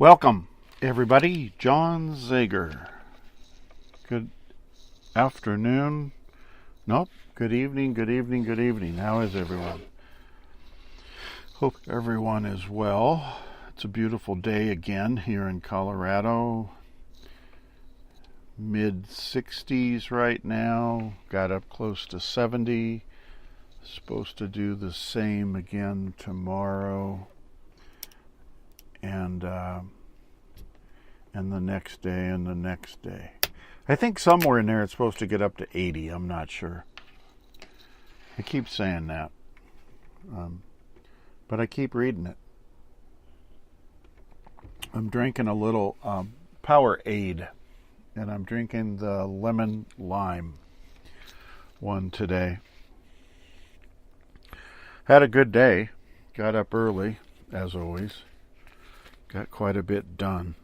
Welcome, everybody. John Zegar. Good afternoon. Nope. Good evening, good evening, good evening. How is everyone? Hope everyone is well. It's a beautiful day again here in Colorado. Mid 60s right now. Got up close to 70. Supposed to do the same again tomorrow. And the next day and the next day. I think somewhere in there it's supposed to get up to 80. I'm not sure. I keep saying that. But I keep reading it. I'm drinking a little Powerade. And I'm drinking the lemon lime one today. Had a good day. Got up early, as always. Got quite a bit done.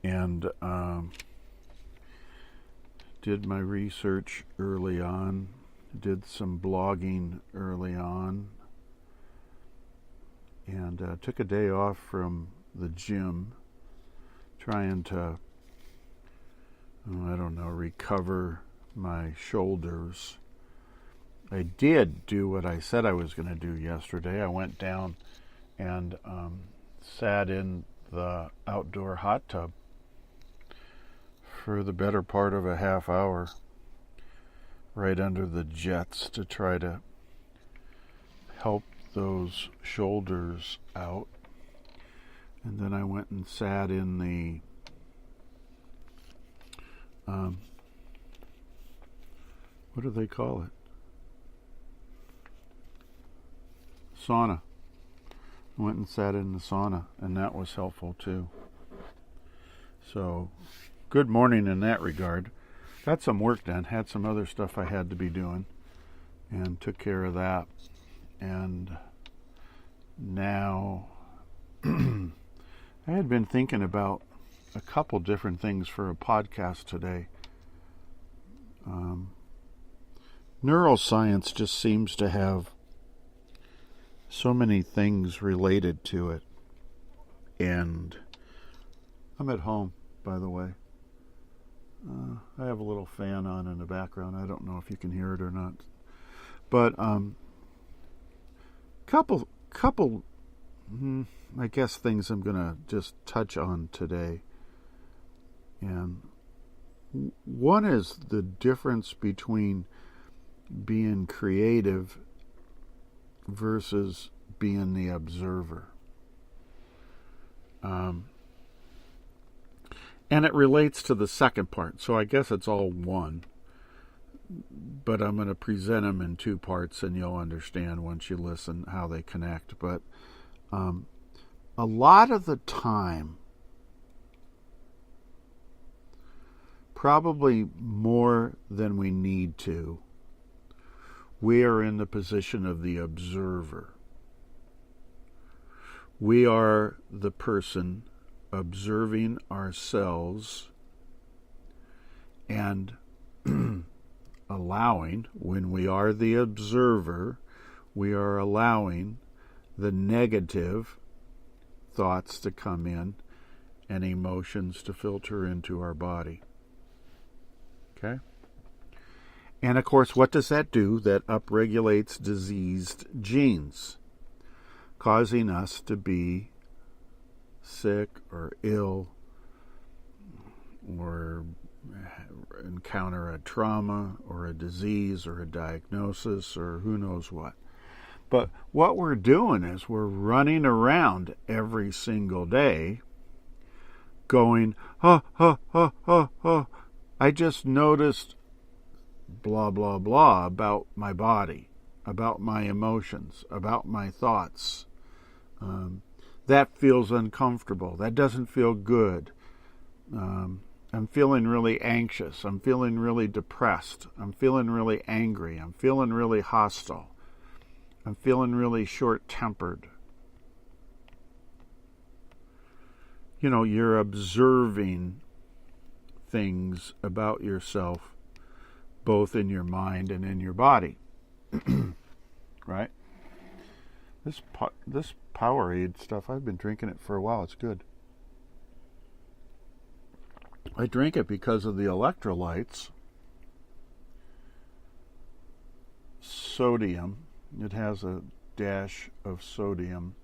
And did my research early on. Did some blogging early on. And took a day off from the gym. Trying to, recover my shoulders. I did do what I said I was going to do yesterday. I went down and sat in the outdoor hot tub for the better part of a half hour right under the jets to try to help those shoulders out. And then I went and sat in the what do they call it? Sauna. I went and sat in the sauna, and that was helpful too. So, good morning in that regard. Got some work done, had some other stuff I had to be doing, and took care of that. And now, I had been thinking about a couple different things for a podcast today. Neuroscience just seems to have so many things related to it. And I'm at home, by the way. I have a little fan on in the background. I don't know if you can hear it or not. But couple I guess things I'm going to just touch on today. And one is the difference between being creative versus being the observer. And it relates to the second part, so I guess it's all one. But I'm going to present them in two parts, and you'll understand once you listen how they connect. But a lot of the time, probably more than we need to, we are in the position of the observer. We are the person observing ourselves and allowing, when we are the observer, we are allowing the negative thoughts to come in and emotions to filter into our body. Okay? And of course, what does that do? That upregulates diseased genes, causing us to be sick or ill or encounter a trauma or a disease or a diagnosis or who knows what. But what we're doing is we're running around every single day going, I just noticed blah, blah, blah about my body, about my emotions, about my thoughts. That feels uncomfortable. That doesn't feel good. I'm feeling really anxious. I'm feeling really depressed. I'm feeling really angry. I'm feeling really hostile. I'm feeling really short-tempered. You know, you're observing things about yourself, both in your mind and in your body. Right? This Powerade stuff, I've been drinking it for a while. It's good. I drink it because of the electrolytes. Sodium. It has a dash of sodium,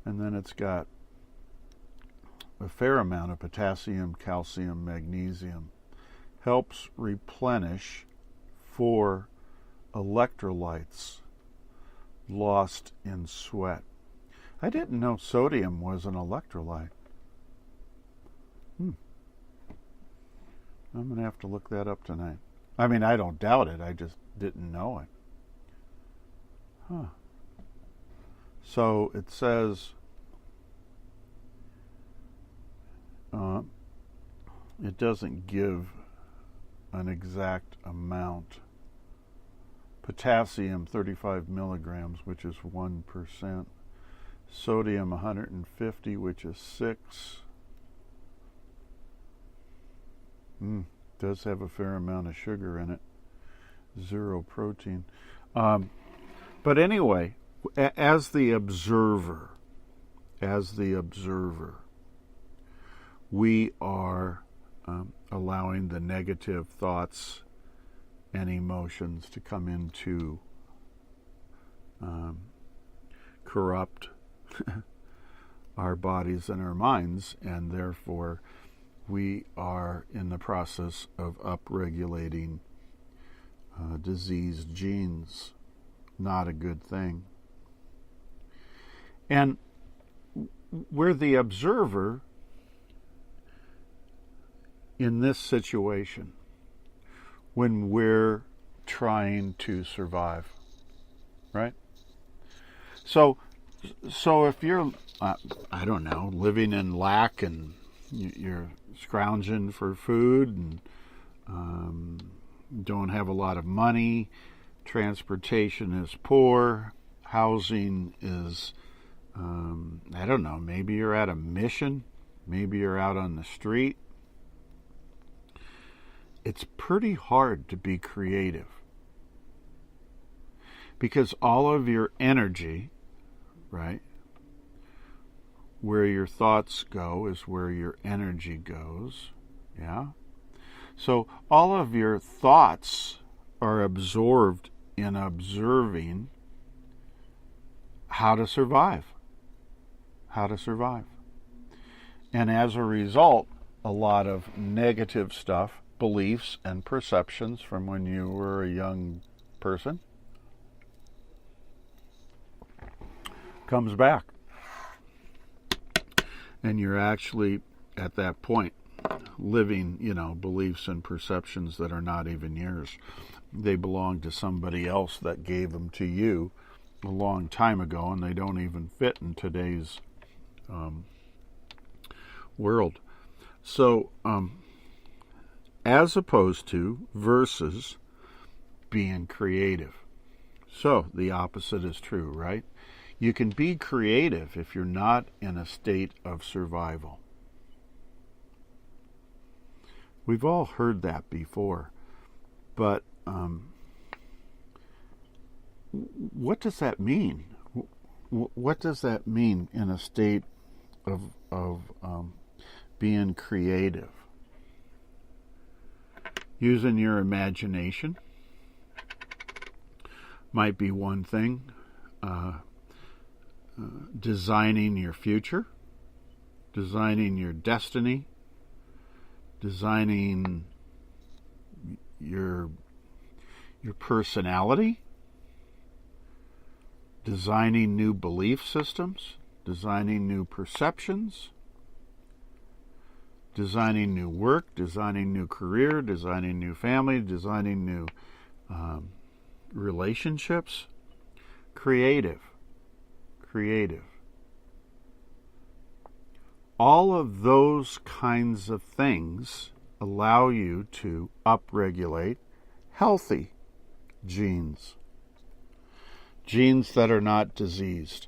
and then it's got a fair amount of potassium, calcium, magnesium. Helps replenish 4 electrolytes lost in sweat. I didn't know sodium was an electrolyte. I'm going to have to look that up tonight. I mean, I don't doubt it. I just didn't know it. So it says it doesn't give an exact amount. Potassium 35 milligrams, which is 1%. Sodium 150, which is 6. Does have a fair amount of sugar in it. 0 protein. But anyway, as the observer, we are allowing the negative thoughts and emotions to come into corrupt our bodies and our minds, and therefore we are in the process of upregulating diseased genes. Not a good thing. And we're the observer in this situation when we're trying to survive, right? So if you're, I don't know, living in lack and you're scrounging for food and don't have a lot of money, transportation is poor, housing is, I don't know, maybe you're at a mission, maybe you're out on the street. It's pretty hard to be creative because all of your energy, right, where your thoughts go is where your energy goes, yeah? So all of your thoughts are absorbed in observing how to survive. And as a result, a lot of negative stuff, beliefs and perceptions from when you were a young person comes back. And you're actually, at that point, living, beliefs and perceptions that are not even yours. They belong to somebody else that gave them to you a long time ago, and they don't even fit in today's world. So, as opposed to versus being creative. So, the opposite is true, right? You can be creative if you're not in a state of survival. We've all heard that before, but what does that mean? What does that mean in a state of being creative? Using your imagination might be one thing. Designing your future, designing your destiny, designing your personality, designing new belief systems, designing new perceptions, designing new work, designing new career, designing new family, designing new relationships. Creative. All of those kinds of things allow you to upregulate healthy genes. Genes that are not diseased.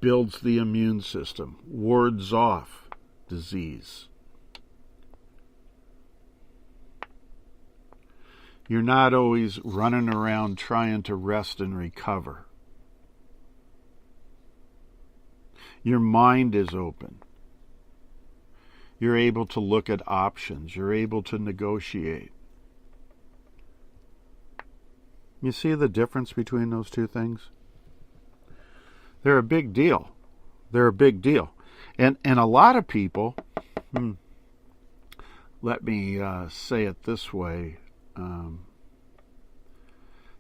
Builds the immune system. Wards off disease. You're not always running around trying to rest and recover. Your mind is open. You're able to look at options. You're able to negotiate. You see the difference between those two things? They're a big deal. They're a big deal. And a lot of people, let me say it this way,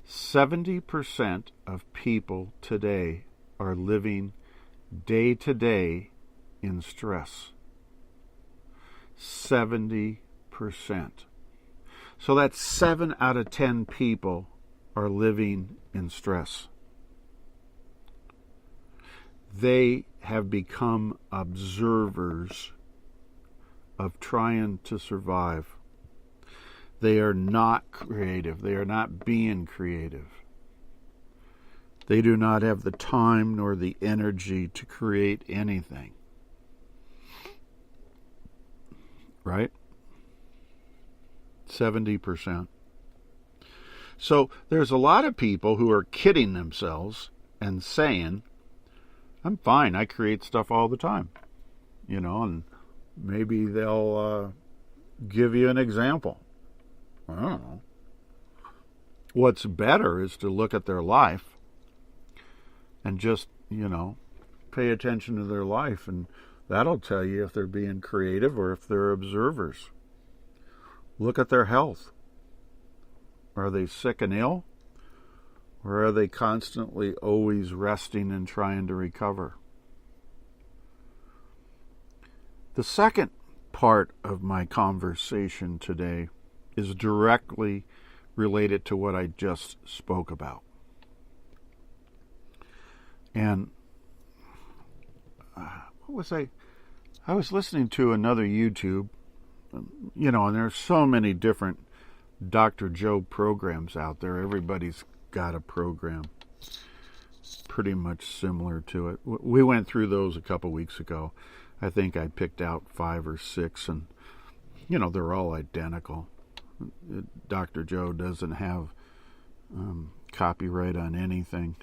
70% of people today are living day to day in stress. 70%. So that's 7 out of 10 people are living in stress. They have become observers of trying to survive. They are not creative. They are not being creative. They do not have the time nor the energy to create anything. Right? 70%. So there's a lot of people who are kidding themselves and saying, I'm fine, I create stuff all the time. And maybe they'll give you an example. I don't know. What's better is to look at their life and just, pay attention to their life, and that'll tell you if they're being creative or if they're observers. Look at their health. Are they sick and ill? Or are they constantly always resting and trying to recover? The second part of my conversation today is directly related to what I just spoke about. And what was I was listening to another YouTube, and there's so many different Dr. Joe programs out there. Everybody's got a program pretty much similar to it. We went through those a couple weeks ago. I think I picked out 5 or 6, and they're all identical. Dr. Joe doesn't have copyright on anything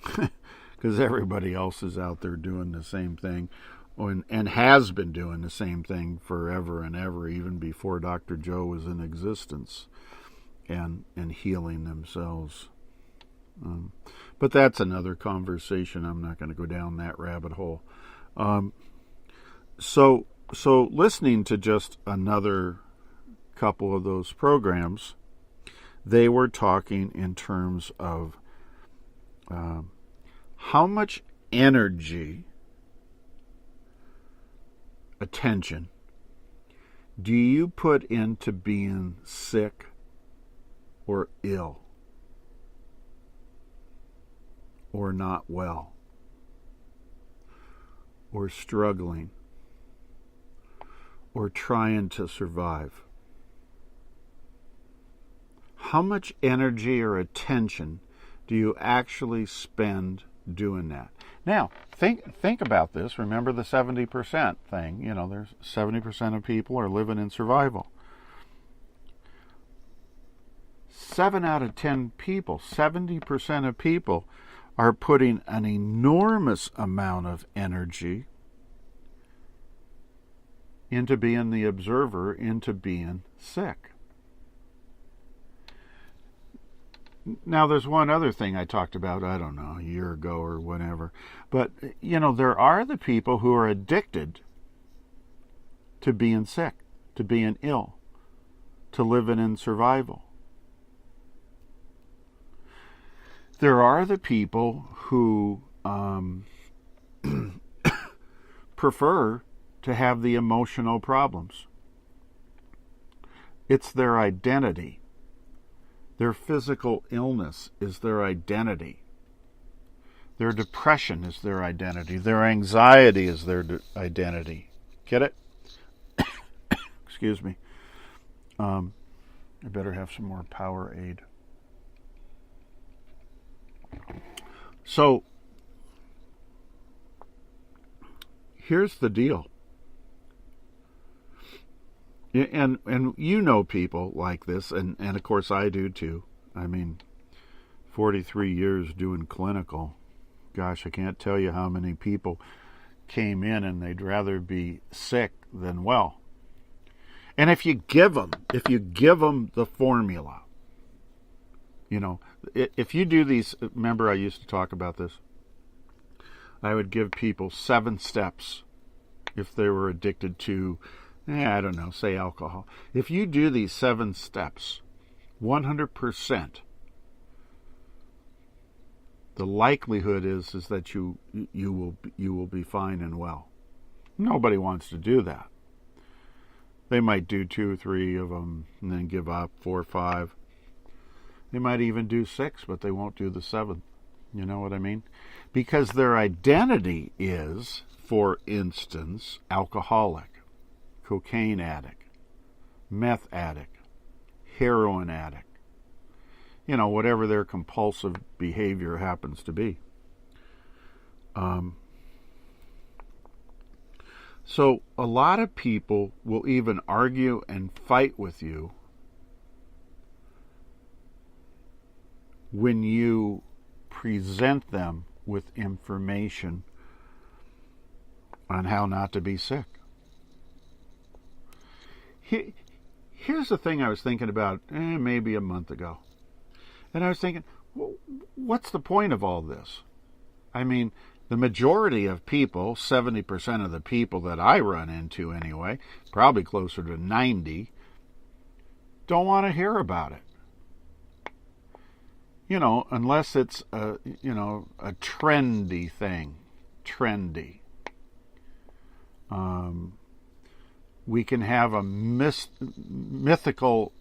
because everybody else is out there doing the same thing and has been doing the same thing forever and ever, even before Dr. Joe was in existence, and healing themselves. But that's another conversation. I'm not going to go down that rabbit hole. So listening to just another couple of those programs, they were talking in terms of how much energy, attention, do you put into being sick or ill or not well or struggling or trying to survive? How much energy or attention do you actually spend doing that? Now, think about this. Remember the 70% thing. There's 70% of people are living in survival. 7 out of 10 people, 70% of people, are putting an enormous amount of energy into being the observer, into being sick. Now, there's one other thing I talked about, I don't know, a year ago or whatever. But, there are the people who are addicted to being sick, to being ill, to living in survival. There are the people who prefer to have the emotional problems. It's their identity. Their physical illness is their identity. Their depression is their identity. Their anxiety is their identity. Get it? Excuse me. I better have some more Powerade. So, here's the deal. And people like this, and of course I do too. 43 years doing clinical. Gosh, I can't tell you how many people came in and they'd rather be sick than well. And if you give them the formula, if you do these, remember I used to talk about this, I would give people 7 steps if they were addicted to, I don't know, say alcohol. If you do these 7 steps, 100%, the likelihood is that you will be fine and well. Nobody wants to do that. They might do 2 or 3 of them and then give up, 4 or 5. They might even do 6, but they won't do the 7th. You know what I mean? Because their identity is, for instance, alcoholic, cocaine addict, meth addict, heroin addict, whatever their compulsive behavior happens to be. So a lot of people will even argue and fight with you when you present them with information on how not to be sick. Here's the thing I was thinking about maybe a month ago. And I was thinking, what's the point of all this? I mean, the majority of people, 70% of the people that I run into anyway, probably closer to 90, don't want to hear about it. Unless it's a trendy thing. Trendy. We can have a mystical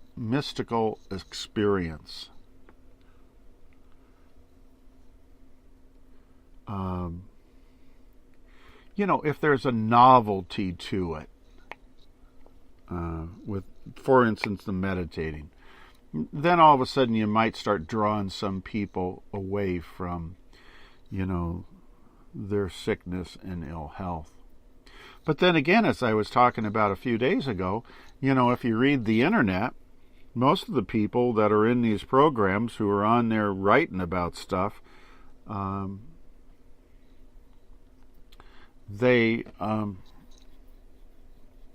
experience. If there's a novelty to it, with, for instance, the meditating, then all of a sudden you might start drawing some people away from, their sickness and ill health. But then again, as I was talking about a few days ago, if you read the internet, most of the people that are in these programs who are on there writing about stuff, they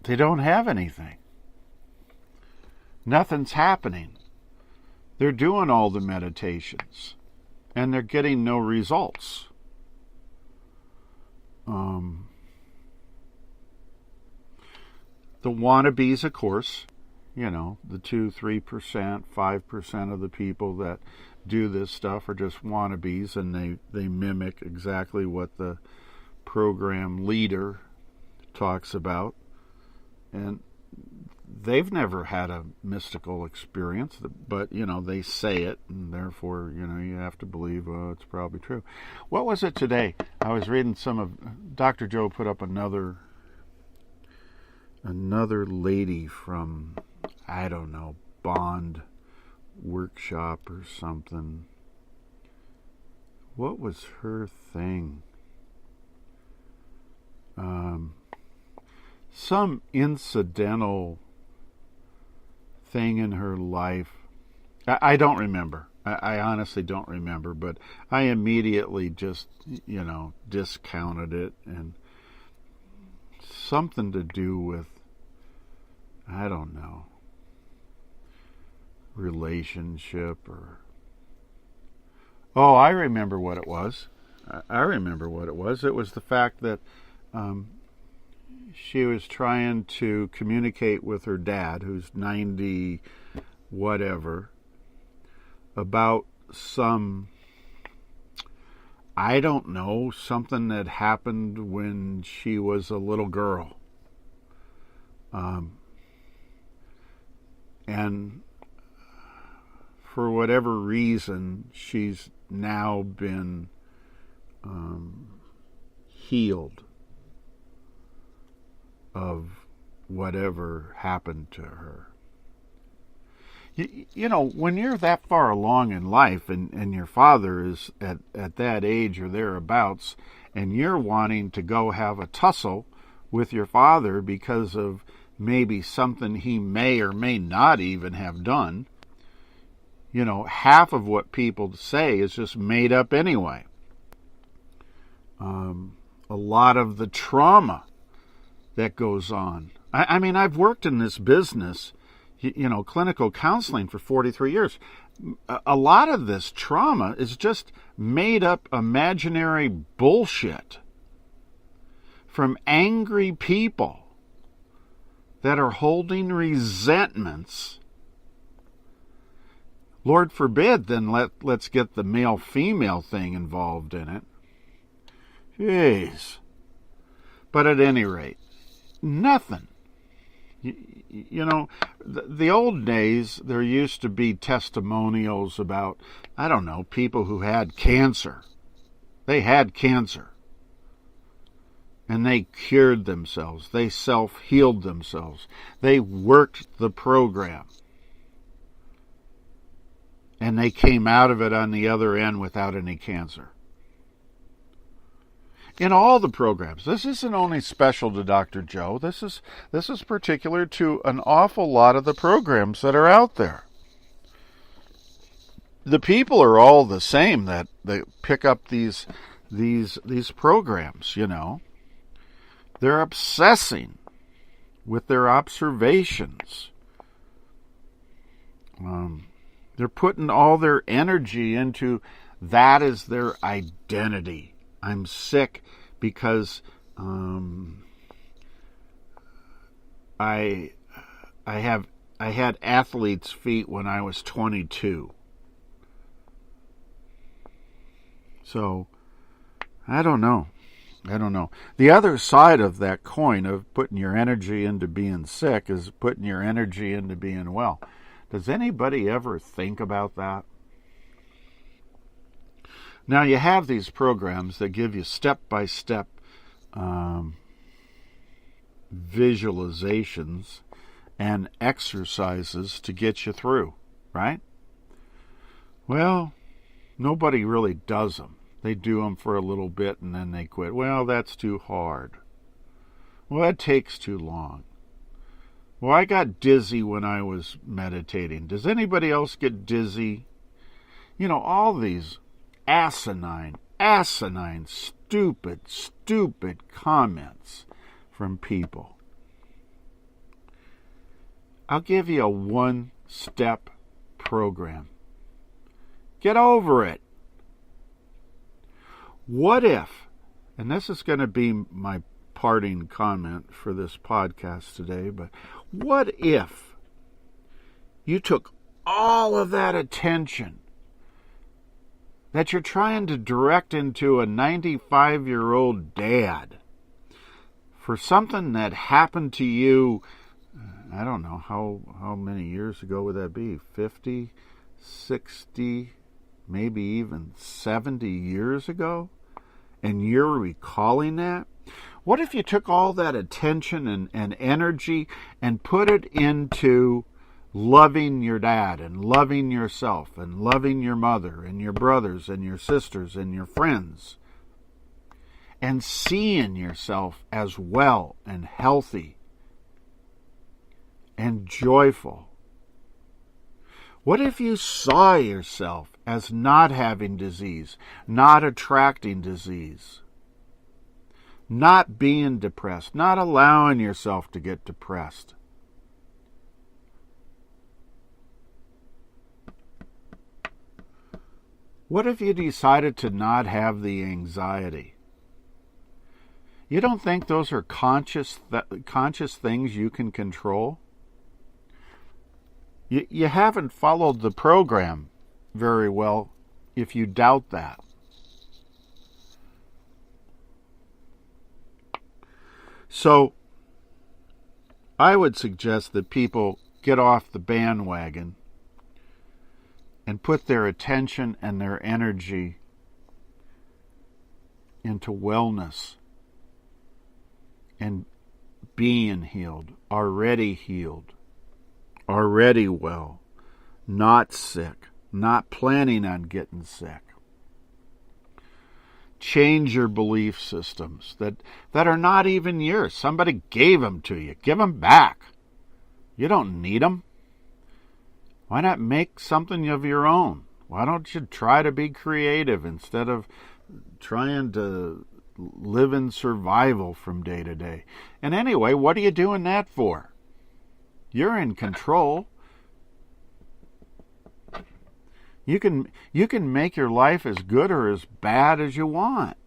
don't have anything. Nothing's happening. They're doing all the meditations, and they're getting no results. The wannabes, of course, the 2-3%, 5% of the people that do this stuff are just wannabes, and they mimic exactly what the program leader talks about. And they've never had a mystical experience, but, they say it, and therefore, you have to believe, it's probably true. What was it today? I was reading some of, Dr. Joe put up another lady from, I don't know, Bond Workshop or something. What was her thing? Some incidental thing in her life. I don't remember. I honestly don't remember, but I immediately just, discounted it, and something to do with, I don't know, relationship or... Oh, I remember what it was. It was the fact that she was trying to communicate with her dad, who's 90 whatever, about some, I don't know, something that happened when she was a little girl. And for whatever reason, she's now been healed of whatever happened to her. When you're that far along in life and your father is at that age or thereabouts, and you're wanting to go have a tussle with your father because of maybe something he may or may not even have done, half of what people say is just made up anyway. A lot of the trauma that goes on. I mean, I've worked in this business, clinical counseling for 43 years. A lot of this trauma is just made up imaginary bullshit from angry people that are holding resentments. Lord forbid, then let's get the male-female thing involved in it. Jeez. But at any rate, nothing. The old days, there used to be testimonials about, I don't know, people who had cancer. They had cancer. And they cured themselves. They self-healed themselves. They worked the program. And they came out of it on the other end without any cancer. In all the programs, this isn't only special to Dr. Joe. This is particular to an awful lot of the programs that are out there. The people are all the same that pick up these programs, They're obsessing with their observations. They're putting all their energy into that as their identity. I'm sick because I had athlete's feet when I was 22. So I don't know. The other side of that coin of putting your energy into being sick is putting your energy into being well. Does anybody ever think about that? Now, you have these programs that give you step-by-step visualizations and exercises to get you through, right? Well, nobody really does them. They do them for a little bit and then they quit. Well, that's too hard. Well, that takes too long. Well, I got dizzy when I was meditating. Does anybody else get dizzy? All these asinine, stupid comments from people. I'll give you a one-step program. Get over it. What if, and this is going to be my parting comment for this podcast today, but what if you took all of that attention that you're trying to direct into a 95-year-old dad for something that happened to you, I don't know, how many years ago would that be? 50, 60, maybe even 70 years ago? And you're recalling that? What if you took all that attention and energy and put it into loving your dad and loving yourself and loving your mother and your brothers and your sisters and your friends and seeing yourself as well and healthy and joyful? What if you saw yourself as not having disease, not attracting disease, not being depressed, not allowing yourself to get depressed? What if you decided to not have the anxiety? You don't think those are conscious things you can control? You haven't followed the program very well if you doubt that. So I would suggest that people get off the bandwagon and put their attention and their energy into wellness and being healed, already well, not sick, not planning on getting sick. Change your belief systems that are not even yours. Somebody gave them to you. Give them back. You don't need them. Why not make something of your own? Why don't you try to be creative instead of trying to live in survival from day to day. And anyway, what are you doing that for? You're in control. You can make your life as good or as bad as you want.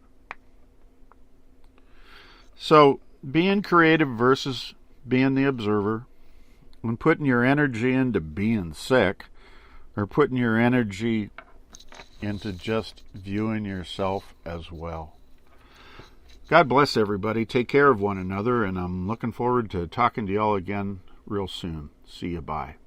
So, being creative versus being the observer, and putting your energy into being sick, or putting your energy into just viewing yourself as well. God bless everybody. Take care of one another, and I'm looking forward to talking to y'all again real soon. See you. Bye.